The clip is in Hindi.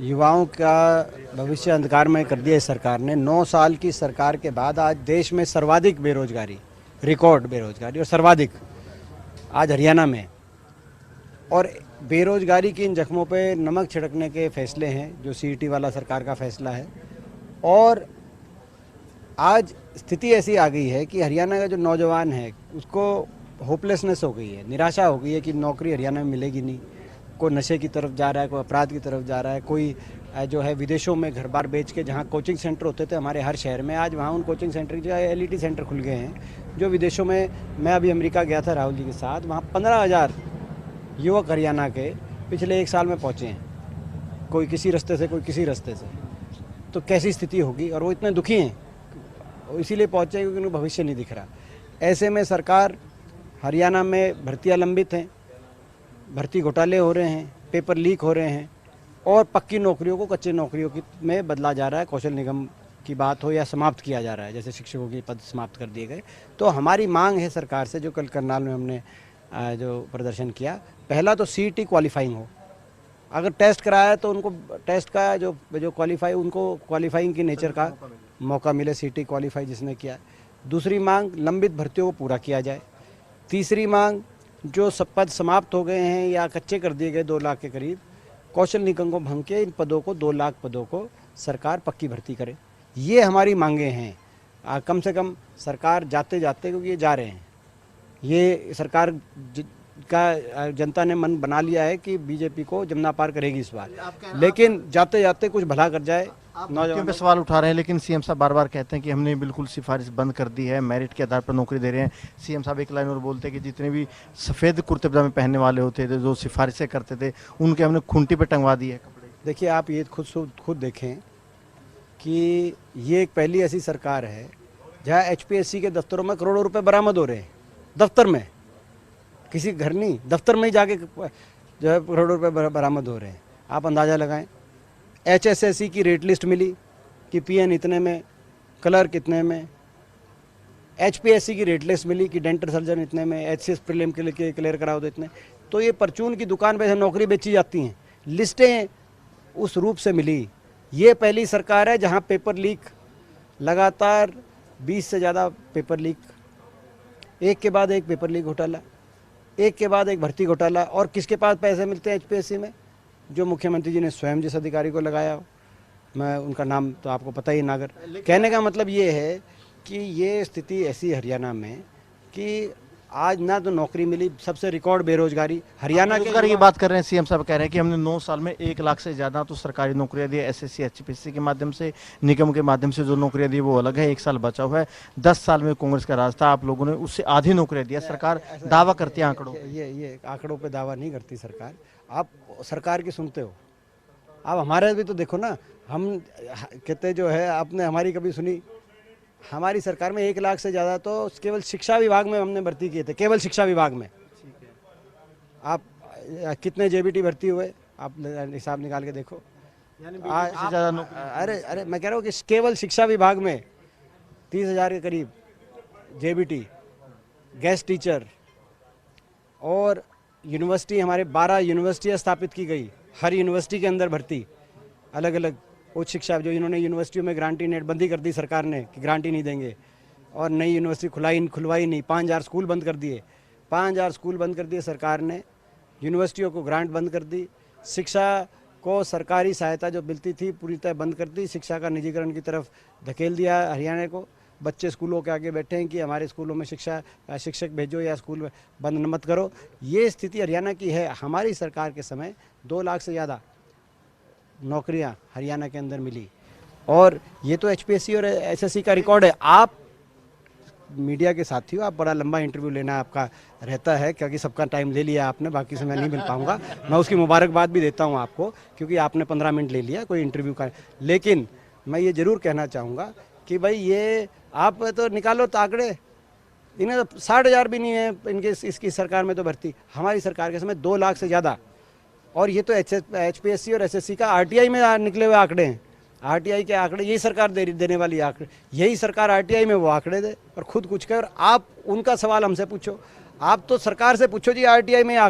युवाओं का भविष्य अंधकार में कर दिया इस सरकार ने। 9 साल की सरकार के बाद आज देश में सर्वाधिक बेरोजगारी, रिकॉर्ड बेरोजगारी और सर्वाधिक आज हरियाणा में। और बेरोजगारी की इन जख्मों पे नमक छिड़कने के फैसले हैं जो सीईटी वाला सरकार का फैसला है। और आज स्थिति ऐसी आ गई है कि हरियाणा का जो नौजवान है उसको होपलेसनेस हो गई है, निराशा हो गई है कि नौकरी हरियाणा में मिलेगी नहीं। कोई नशे की तरफ जा रहा है, कोई अपराध की तरफ जा रहा है, कोई जो है विदेशों में घर बार बेच के, जहाँ कोचिंग सेंटर होते थे हमारे हर शहर में, आज वहाँ उन कोचिंग सेंटर जो है एलईटी सेंटर खुल गए हैं जो विदेशों में। मैं अभी अमेरिका गया था राहुल जी के साथ, वहाँ 15,000 युवक हरियाणा के पिछले 1 साल में पहुँचे हैं, कोई किसी रास्ते से, कोई किसी रास्ते से। तो कैसी स्थिति होगी, और वो इतने दुखी हैं इसीलिए पहुँचे क्योंकि उन्हें भविष्य नहीं दिख रहा। ऐसे में सरकार, हरियाणा में भर्तियाँ लंबित हैं, भर्ती घोटाले हो रहे हैं, पेपर लीक हो रहे हैं और पक्की नौकरियों को कच्ची नौकरियों की में बदला जा रहा है। कौशल निगम की बात हो या समाप्त किया जा रहा है, जैसे शिक्षकों के पद समाप्त कर दिए गए। तो हमारी मांग है सरकार से, जो कल करनाल में हमने जो प्रदर्शन किया, पहला तो सीईटी क्वालिफाइंग हो। अगर टेस्ट कराया तो उनको टेस्ट का जो क्वालिफाई, उनको क्वालिफाइंग की नेचर का मौका मिले, सीईटी क्वालिफाई जिसने किया। दूसरी मांग, लंबित भर्तियों को पूरा किया जाए। तीसरी मांग, जो पद समाप्त हो गए हैं या कच्चे कर दिए गए 2 लाख के करीब, कौशल निगम को भंग के इन पदों को, 2 लाख पदों को सरकार पक्की भर्ती करे। ये हमारी मांगे हैं। कम से कम सरकार जाते जाते, क्योंकि ये जा रहे हैं, ये सरकार का जनता ने मन बना लिया है कि बीजेपी को जमुना पार करेगी इस बार, लेकिन जाते जाते कुछ भला कर जाए। नौजवानों पे सवाल उठा रहे हैं, लेकिन सीएम साहब बार बार कहते हैं कि हमने बिल्कुल सिफारिश बंद कर दी है, मेरिट के आधार पर नौकरी दे रहे हैं। सीएम साहब एक लाइन और बोलते हैं कि जितने भी सफ़ेद कुर्ते पजामे पहनने वाले होते थे, जो सिफारिशें करते थे, उनके हमने खूंटी पे टंगवा दी है कपड़े। देखिए, आप ये खुद देखें कि ये एक पहली ऐसी सरकार है जहाँ एचपीएससी के दफ्तरों में करोड़ों रुपए बरामद हो रहे हैं। दफ्तर में, किसी घर नहीं, दफ्तर में ही जाके जो है करोड़ों रुपए बरामद हो रहे हैं। आप अंदाज़ा लगाएं। एचएसएससी की रेट लिस्ट मिली कि पीएन इतने में, क्लर्क इतने में। एचपीएससी की रेट लिस्ट मिली कि डेंटल सर्जन इतने में, एचसीएस प्रीलिम के लिए क्लियर कराओ तो इतने। तो ये परचून की दुकान पे नौकरी बेची जाती हैं, लिस्टें उस रूप से मिली। ये पहली सरकार है जहां पेपर लीक, लगातार 20 से ज़्यादा पेपर लीक, एक के बाद एक पेपर लीक घोटाला, एक के बाद एक भर्ती घोटाला। और किसके पास पैसे मिलते हैं एचपीएससी में? जो मुख्यमंत्री जी ने स्वयं जिस अधिकारी को लगाया हो, मैं उनका नाम तो आपको पता ही, नागर। कहने का मतलब ये है कि ये स्थिति ऐसी हरियाणा में कि आज ना तो नौकरी मिली, सबसे रिकॉर्ड बेरोजगारी हरियाणा के। रोजगार की बात कर रहे हैं, सीएम साहब कह रहे हैं कि हमने 9 साल में 1 लाख से ज़्यादा तो सरकारी नौकरियां दी है। एसएससी एचपीएससी के माध्यम से, निगम के माध्यम से जो नौकरियां दी वो अलग है। 1 साल बचा हुआ है। 10 साल में कांग्रेस का राज था, आप लोगों ने उससे आधी नौकरियां दिया। सरकार दावा करती है आंकड़ों। ये आंकड़ों पे दावा नहीं करती सरकार। आप सरकार की सुनते हो, आप हमारे भी तो देखो ना। हम कहते जो है, आपने हमारी कभी सुनी? हमारी सरकार में 1 लाख से ज़्यादा तो केवल शिक्षा विभाग में हमने भर्ती किए थे, केवल शिक्षा विभाग में। आप कितने जेबीटी भर्ती हुए, आप हिसाब निकाल के देखो। अरे मैं कह रहा हूँ कि केवल शिक्षा विभाग में 30,000 के करीब जेबीटी, गेस्ट टीचर। और यूनिवर्सिटी, हमारे 12 यूनिवर्सिटियाँ स्थापित की गई, हर यूनिवर्सिटी के अंदर भर्ती अलग अलग उच्च शिक्षा। जो इन्होंने यूनिवर्सिटियों में ग्रांटी नेट बंदी कर दी सरकार ने कि ग्रांटी नहीं देंगे, और नई यूनिवर्सिटी खुलवाई नहीं। 5,000 स्कूल बंद कर दिए, 5,000 स्कूल बंद कर दिए सरकार ने। यूनिवर्सिटियों को ग्रांट बंद कर दी। शिक्षा को सरकारी सहायता जो मिलती थी पूरी तरह बंद कर दी। शिक्षा का निजीकरण की तरफ धकेल दिया हरियाणा को। बच्चे स्कूलों के आगे बैठे हैं कि हमारे स्कूलों में शिक्षक भेजो या स्कूल बंद मत करो। ये स्थिति हरियाणा की है। हमारी सरकार के समय 2 लाख से ज़्यादा नौकरियां हरियाणा के अंदर मिली, और ये तो एचपीएससी और एसएससी का रिकॉर्ड है। आप मीडिया के साथी हो, आप बड़ा लंबा इंटरव्यू लेना आपका रहता है, क्योंकि सबका टाइम ले लिया आपने, बाकी से मैं नहीं मिल पाऊंगा। मैं उसकी मुबारकबाद भी देता हूं आपको, क्योंकि आपने 15 मिनट ले लिया कोई इंटरव्यू का। लेकिन मैं ये ज़रूर कहना चाहूँगा कि भाई, ये आप तो निकालो आंकड़े, इन्हें तो 60,000 भी नहीं है इनके इसकी सरकार में तो भर्ती। हमारी सरकार के समय 2 लाख से ज़्यादा। और ये तो एचपीएससी और एसएससी का आरटीआई में निकले हुए आंकड़े हैं। आरटीआई के आंकड़े यही सरकार देने वाली आंकड़े, यही सरकार आरटीआई में वो आंकड़े दे और खुद कुछ कहे। और आप उनका सवाल हमसे पूछो, आप तो सरकार से पूछो जी आरटीआई में आंकड़े